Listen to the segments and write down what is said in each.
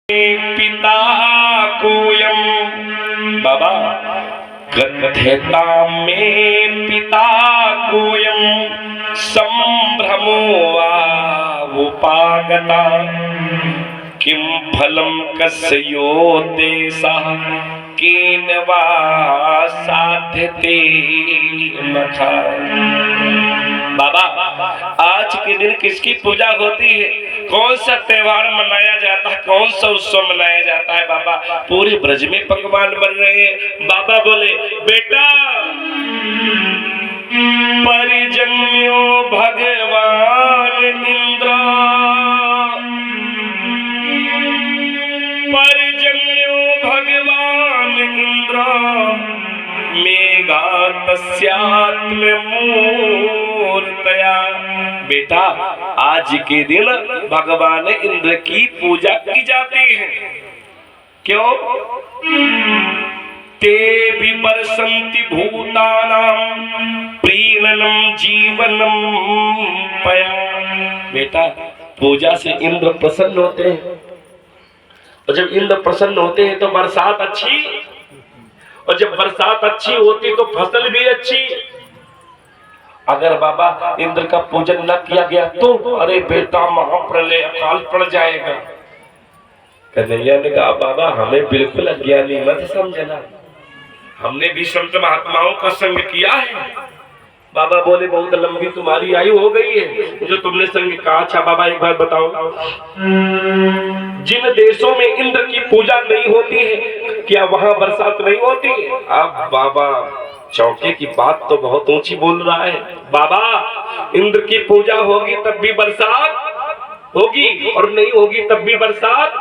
पिता कोयम बाबा कथ्यता में पिता कोयम संभ्रमो वा उपागता किम फलम कस्यो देशः केन वा साध्यते मखा। बाबा आज के दिन किसकी पूजा होती है, कौन सा त्योहार मनाया जाता है, कौन सा उत्सव मनाया जाता है? बाबा पूरे ब्रज में पकवान बन रहे हैं। बाबा बोले बेटा परिजन्यो भगवान इंद्र, परिजन्यो भगवान इंद्र मेघातस्यात्म मूर्तया। बेटा आज के दिन भगवान इंद्र की पूजा की जाती है। क्यों? ते विपर्शन्ति भूतानां प्रीणनम जीवनम पया। बेटा पूजा से इंद्र प्रसन्न होते हैं, और जब इंद्र प्रसन्न होते हैं तो बरसात अच्छी, और जब बरसात अच्छी होती तो फसल भी अच्छी। अगर बाबा इंद्र का पूजन न किया गया तो अरे बेटा महाप्रलय अकाल पड़ जाएगा। कन्हैया ने कहा बाबा हमें बिल्कुल अज्ञानी मत समझना, हमने भी संत महात्माओं का संग किया है। बाबा बोले बहुत लंबी तुम्हारी आयु हो गई है जो तुमने संग कहा। अच्छा बाबा एक बार बताओ, जिन देशों में इंद्र की पूजा नहीं होती है क्या वहां बरसात नहीं होती? अब बाबा चौके की बात तो बहुत ऊंची बोल रहा है। बाबा इंद्र की पूजा होगी तब भी बरसात होगी, और नहीं होगी तब भी बरसात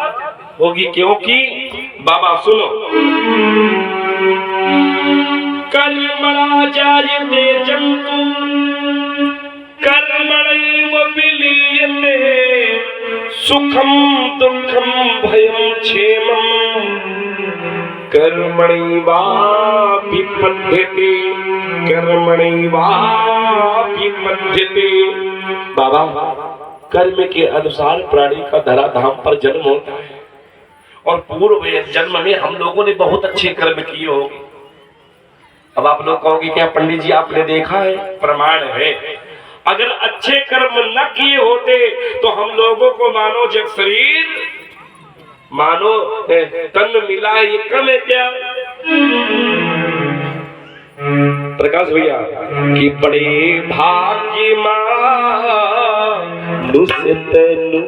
होगी। क्योंकि बाबा सुनो, कर्मणा जायते जन्तु कर्मणैव विलीयते, सुखम दुःखम भयम क्षेमम कर्मणैवापि पद्यते, कर्मणैवापि पद्यते। बाबा कर्म के अनुसार प्राणी का धराधाम पर जन्म होता है, और पूर्व जन्म में हम लोगों ने बहुत अच्छे कर्म किए होंगे। अब आप लोग कहोगे क्या पंडित जी आपने देखा है? प्रमाण है। अगर अच्छे कर्म न किए होते तो हम लोगों को मानो जब शरीर मानो तन मिला ये कम है क्या? प्रकाश भैया कि बड़े भाग्य मानुष तनु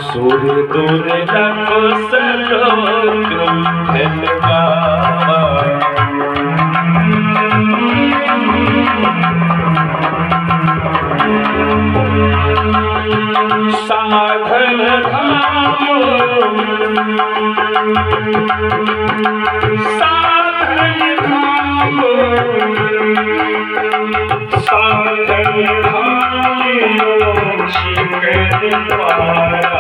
सूर्य दुर्लभ सर्वोत्तम साधन धाम, साधन धाम, साधन धाम मोक्ष के द्वारा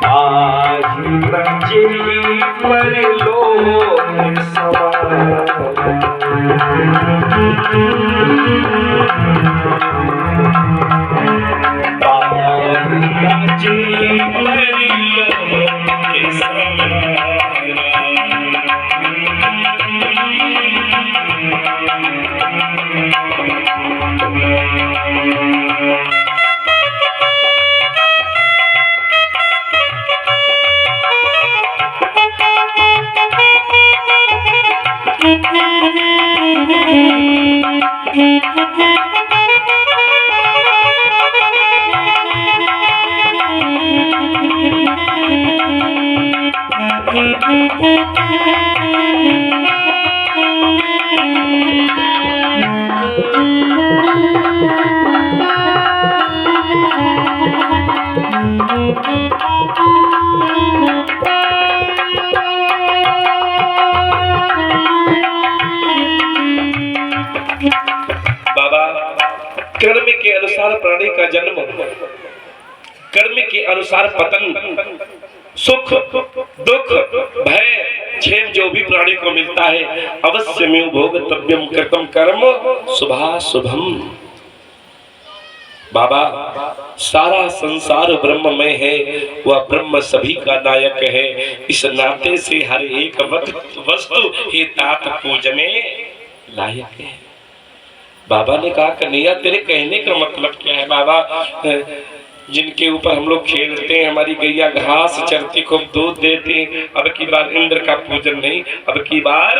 आहि रचि परलोक सवारा। कर्म के अनुसार प्राणी का जन्म, कर्म के अनुसार पतन, सुख दुख भय क्षेम जो भी प्राणी को मिलता है, अवश्य में भोगतव्यम कृतम कर्म शुभा शुभम। बाबा, सारा संसार ब्रह्ममय है, वह ब्रह्म सभी का नायक है। इस नाते से हर एक वस्तु हे तात पूजने लायक है। बाबा ने कहा, कन्हैया तेरे कहने का मतलब क्या है? बाबा, जिनके ऊपर हम लोग खेलते हैं, हमारी गैया घास चरती, खूब दूध देते, अब की बार इंद्र का पूजन नहीं, अब की बार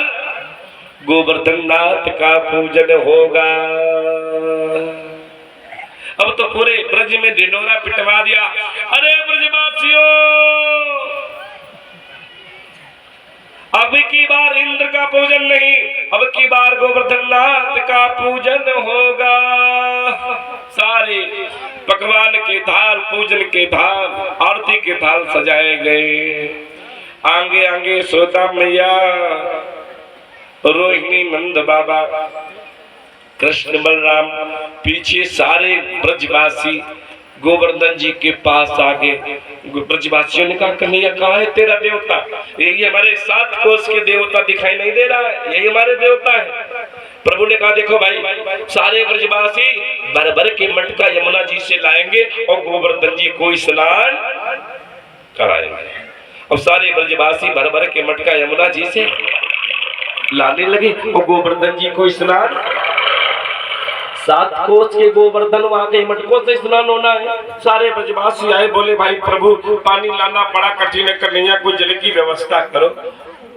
गोवर्धन नाथ का पूजन होगा। अब तो पूरे ब्रज में ढिंढोरा पिटवा दिया, अरे ब्रजवासियों, अब की बार इंद्र का पूजन नहीं, अब की बार गोवर्धन नाथ का पूजन होगा। सारे पकवान के थाल, पूजन के थाल, आरती के थाल सजाए गए। आगे आगे सोता मैया, रोहिणी, नंद बाबा, कृष्ण बलराम, पीछे सारे ब्रजवासी गोवर्धन जी के पास आ गए। ब्रजवासियों ने कहा, कन्हैया कहाँ है तेरा देवता? यही हमारे 7 कोस के देवता दिखाई नहीं दे रहा है, यही हमारे देवता है। प्रभु ने कहा, देखो भाई, सारे ब्रजवासी भर भर के मटका यमुना जी से लाएंगे और गोवर्धन जी को स्नान कराएंगे। और सारे ब्रजवासी भर भर के मटका यमुना जी से लाने लगे और गोवर्धन जी को स्नान, 7 कोस के गोवर्धन वहां के मटकों से स्नान होना है। सारे ब्रजवासी आए, बोले भाई प्रभु, पानी लाना बड़ा कठिन है, कन्हैया कोई जल की व्यवस्था करो।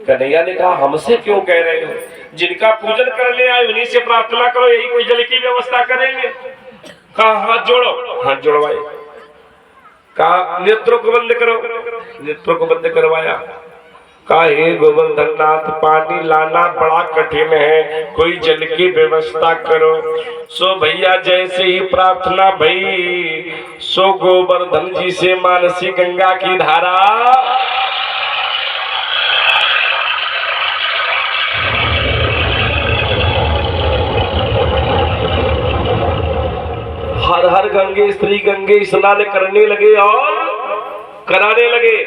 कन्हैया ने कहा, हमसे क्यों कह रहे हो? जिनका पूजन करने आए उन्हीं से प्रार्थना करो, यही कोई जल की व्यवस्था करेंगे। कहा हाथ जोड़ो, हाथ जोड़वाए। कहा नेत्रों को बंद करो, नेत्रों को बंद करवाया। कहा हे गोवर्धन नाथ, पानी लाना बड़ा कठिन है, कोई जल की व्यवस्था करो। सो भैया जैसे ही प्रार्थना भई, सो गोवर्धन जी से मानसी गंगा की धारा हर हर गंगे श्री गंगे स्नान करने लगे और कराने लगे।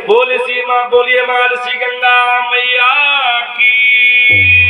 बोले मानसी गंगा मैया की।